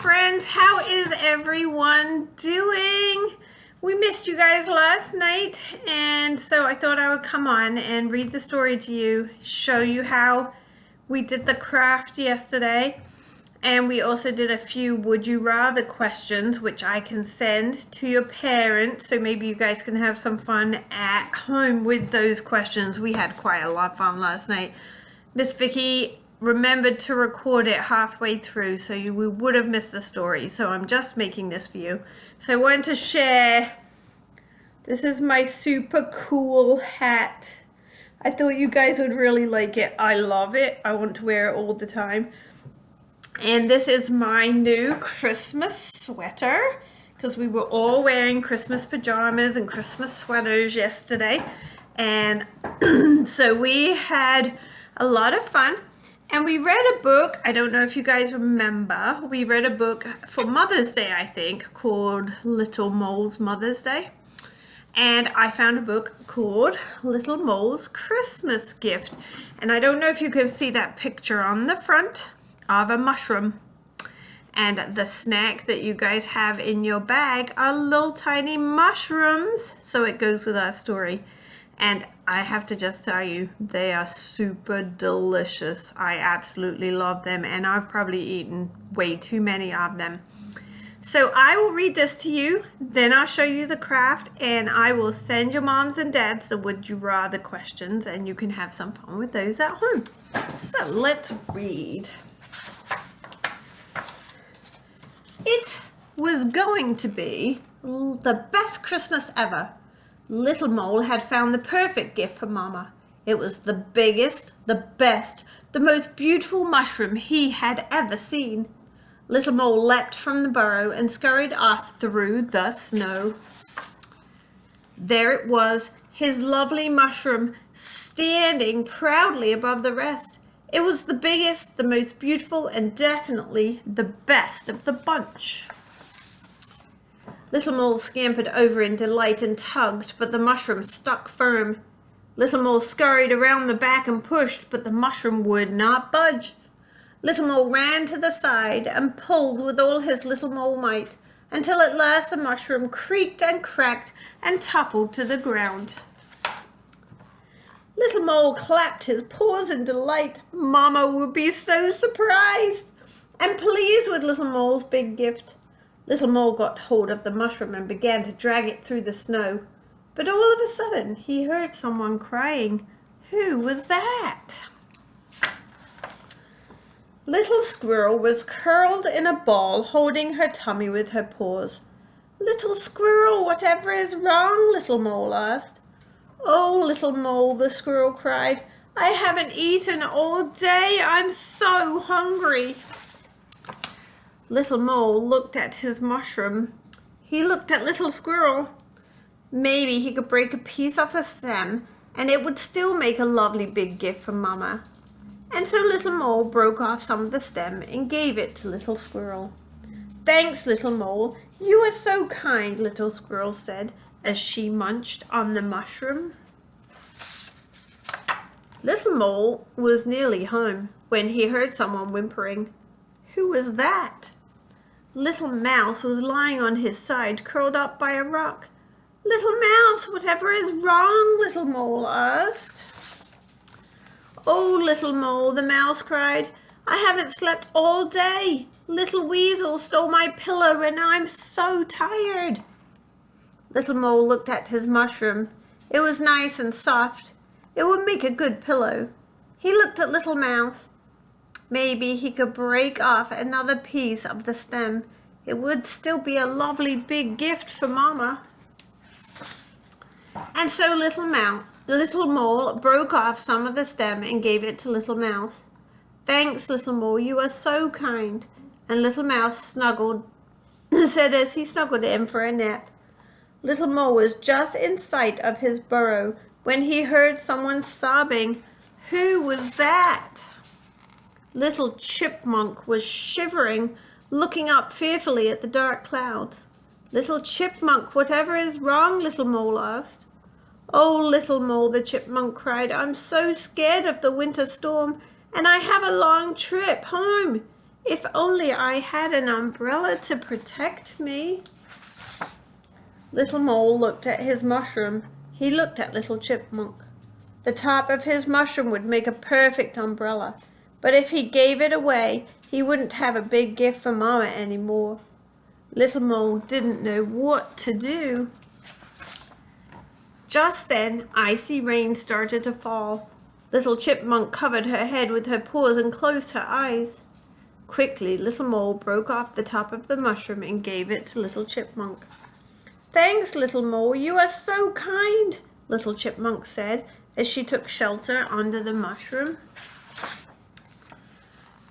friends, how is everyone doing? We missed you guys last night, and so I thought I would come on and read the story to you, show you how we did the craft yesterday, and we also did a few would you rather questions which I can send to your parents, so maybe you guys can have some fun at home with those questions. We had quite a lot of fun last night. Miss Vicky remembered to record it halfway through, so we would have missed the story, so I'm just making this for you. So I wanted to share, this is my super cool hat. I thought you guys would really like it. I love it. I want to wear it all the time. And this is my new Christmas sweater, because we were all wearing Christmas pajamas and Christmas sweaters yesterday, and so we had a lot of fun. And we read a book, I don't know if you guys remember, we read a book for Mother's Day, I think, called Little Mole's Mother's Day. And I found a book called Little Mole's Christmas Gift. And I don't know if you can see that picture on the front of a mushroom. And the snack that you guys have in your bag are little tiny mushrooms. So it goes with our story. And I have to just tell you, they are super delicious. I absolutely love them, and I've probably eaten way too many of them. So I will read this to you, then I'll show you the craft, and I will send your moms and dads the would you rather questions, and you can have some fun with those at home. So let's read. It was going to be the best Christmas ever. Little Mole had found the perfect gift for Mama. It was the biggest, the best, the most beautiful mushroom he had ever seen. Little Mole leapt from the burrow and scurried off through the snow. There it was, his lovely mushroom, standing proudly above the rest. It was the biggest, the most beautiful, and definitely the best of the bunch. Little Mole scampered over in delight and tugged, but the mushroom stuck firm. Little Mole scurried around the back and pushed, but the mushroom would not budge. Little Mole ran to the side and pulled with all his little mole might, until at last the mushroom creaked and cracked and toppled to the ground. Little Mole clapped his paws in delight. Mama would be so surprised and pleased with Little Mole's big gift. Little Mole got hold of the mushroom and began to drag it through the snow. But all of a sudden, he heard someone crying. Who was that? Little Squirrel was curled in a ball, holding her tummy with her paws. Little Squirrel, whatever is wrong? Little Mole asked. Oh, Little Mole, the squirrel cried. I haven't eaten all day. I'm so hungry. Little Mole looked at his mushroom. He looked at Little Squirrel. Maybe he could break a piece off the stem, and it would still make a lovely big gift for Mama. And so Little Mole broke off some of the stem and gave it to Little Squirrel. Thanks, Little Mole. You are so kind, Little Squirrel said, as she munched on the mushroom. Little Mole was nearly home when he heard someone whimpering. Who was that? Little Mouse was lying on his side, curled up by a rock. Little Mouse, whatever is wrong? Little Mole asked. Oh, Little Mole, the mouse cried. I haven't slept all day. Little Weasel stole my pillow and I'm so tired. Little Mole looked at his mushroom. It was nice and soft. It would make a good pillow. He looked at Little Mouse. Maybe he could break off another piece of the stem. It would still be a lovely big gift for Mama. And so Little Mole broke off some of the stem and gave it to Little Mouse. Thanks, Little Mole, you are so kind. And Little Mouse said as he snuggled in for a nap. Little Mole was just in sight of his burrow when he heard someone sobbing. Who was that? Little Chipmunk was shivering, looking up fearfully at the dark clouds. Little Chipmunk, whatever is wrong? Little Mole asked. Oh, Little Mole, the Chipmunk cried, I'm so scared of the winter storm, and I have a long trip home. If only I had an umbrella to protect me. Little Mole looked at his mushroom. He looked at Little Chipmunk. The top of his mushroom would make a perfect umbrella, but if he gave it away, he wouldn't have a big gift for Mama anymore. Little Mole didn't know what to do. Just then, icy rain started to fall. Little Chipmunk covered her head with her paws and closed her eyes. Quickly, Little Mole broke off the top of the mushroom and gave it to Little Chipmunk. "Thanks, Little Mole, you are so kind," Little Chipmunk said as she took shelter under the mushroom.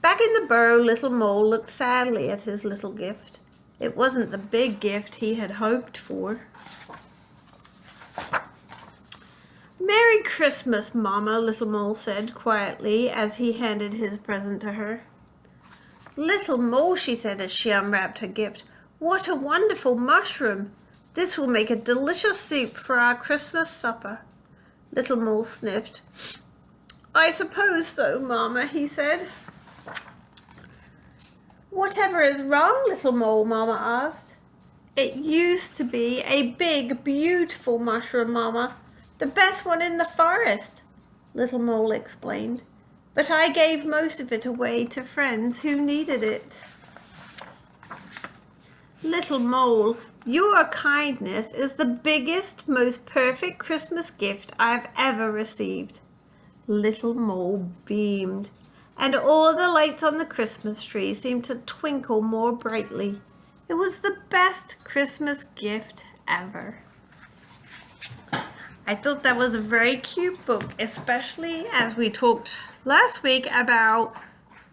Back in the burrow, Little Mole looked sadly at his little gift. It wasn't the big gift he had hoped for. "Merry Christmas, Mama," Little Mole said quietly as he handed his present to her. "Little Mole," she said as she unwrapped her gift, "what a wonderful mushroom! This will make a delicious soup for our Christmas supper." Little Mole sniffed. "I suppose so, Mama," he said. "Whatever is wrong, Little Mole?" Mama asked. "It used to be a big, beautiful mushroom, Mama. The best one in the forest," Little Mole explained. "But I gave most of it away to friends who needed it." "Little Mole, your kindness is the biggest, most perfect Christmas gift I've ever received." Little Mole beamed, and all the lights on the Christmas tree seemed to twinkle more brightly. It was the best Christmas gift ever. I thought that was a very cute book, especially as we talked last week about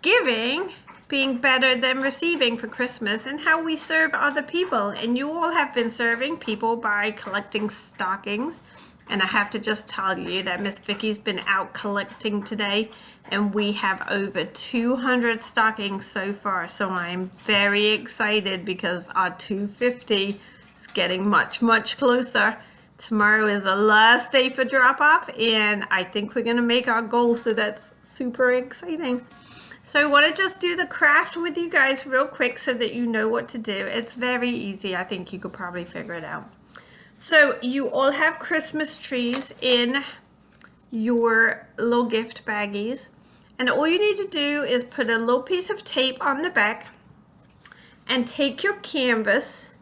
giving being better than receiving for Christmas and how we serve other people. And you all have been serving people by collecting stockings. And I have to just tell you that Miss Vicky's been out collecting today, and we have over 200 stockings so far. So I'm very excited because our 250 is getting much, much closer. Tomorrow is the last day for drop-off, and I think we're going to make our goal, so that's super exciting. So I want to just do the craft with you guys real quick so that you know what to do. It's very easy. I think you could probably figure it out. So you all have Christmas trees in your little gift baggies, and all you need to do is put a little piece of tape on the back and take your canvas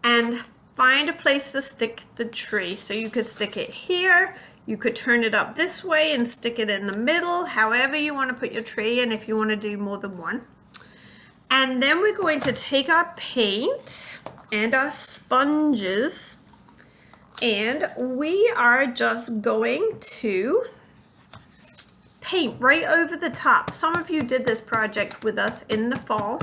and find a place to stick the tree. So you could stick it here, you could turn it up this way and stick it in the middle, however you want to put your tree, and if you want to do more than one. And then we're going to take our paint and our sponges, and we are just going to paint right over the top. Some of you did this project with us in the fall.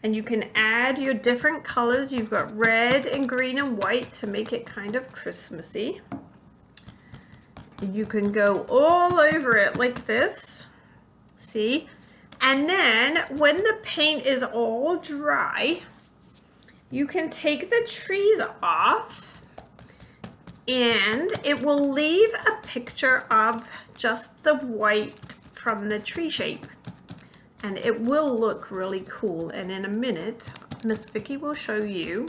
And you can add your different colors. You've got red and green and white to make it kind of Christmassy. And you can go all over it like this. See? And then when the paint is all dry, you can take the trees off and it will leave a picture of just the white from the tree shape. And it will look really cool. And in a minute, Miss Vicky will show you.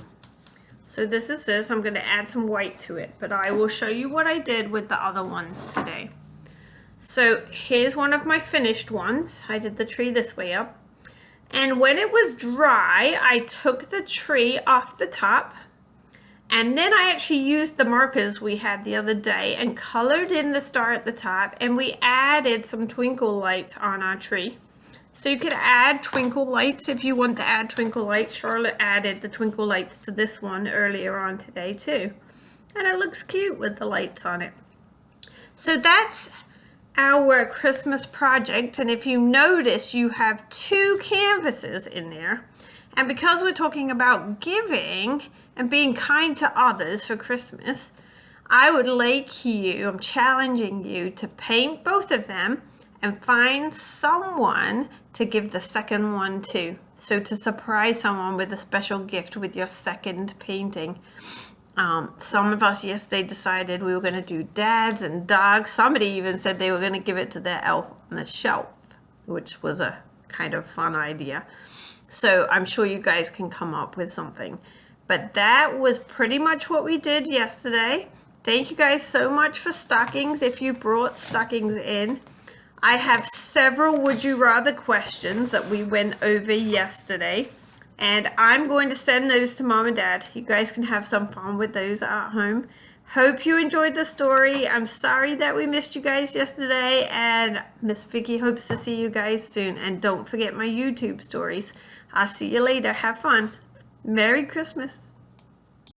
So this is this. I'm going to add some white to it, but I will show you what I did with the other ones today. So here's one of my finished ones. I did the tree this way up. And when it was dry, I took the tree off the top. And then I actually used the markers we had the other day and colored in the star at the top. And we added some twinkle lights on our tree. So you could add twinkle lights if you want to add twinkle lights. Charlotte added the twinkle lights to this one earlier on today too. And it looks cute with the lights on it. So that's our Christmas project. And if you notice, you have 2 canvases in there. And because we're talking about giving and being kind to others for Christmas, I would like you, I'm challenging you to paint both of them and find someone to give the second one to. So to surprise someone with a special gift with your second painting. Some of us yesterday decided we were going to do dads and dogs. Somebody even said they were going to give it to their elf on the shelf, which was a kind of fun idea. So I'm sure you guys can come up with something. But that was pretty much what we did yesterday. Thank you guys so much for stockings if you brought stockings in. I have several would you rather questions that we went over yesterday. And I'm going to send those to Mom and Dad. You guys can have some fun with those at home. Hope you enjoyed the story. I'm sorry that we missed you guys yesterday. And Miss Vicky hopes to see you guys soon. And don't forget my YouTube stories. I'll see you later. Have fun. Merry Christmas.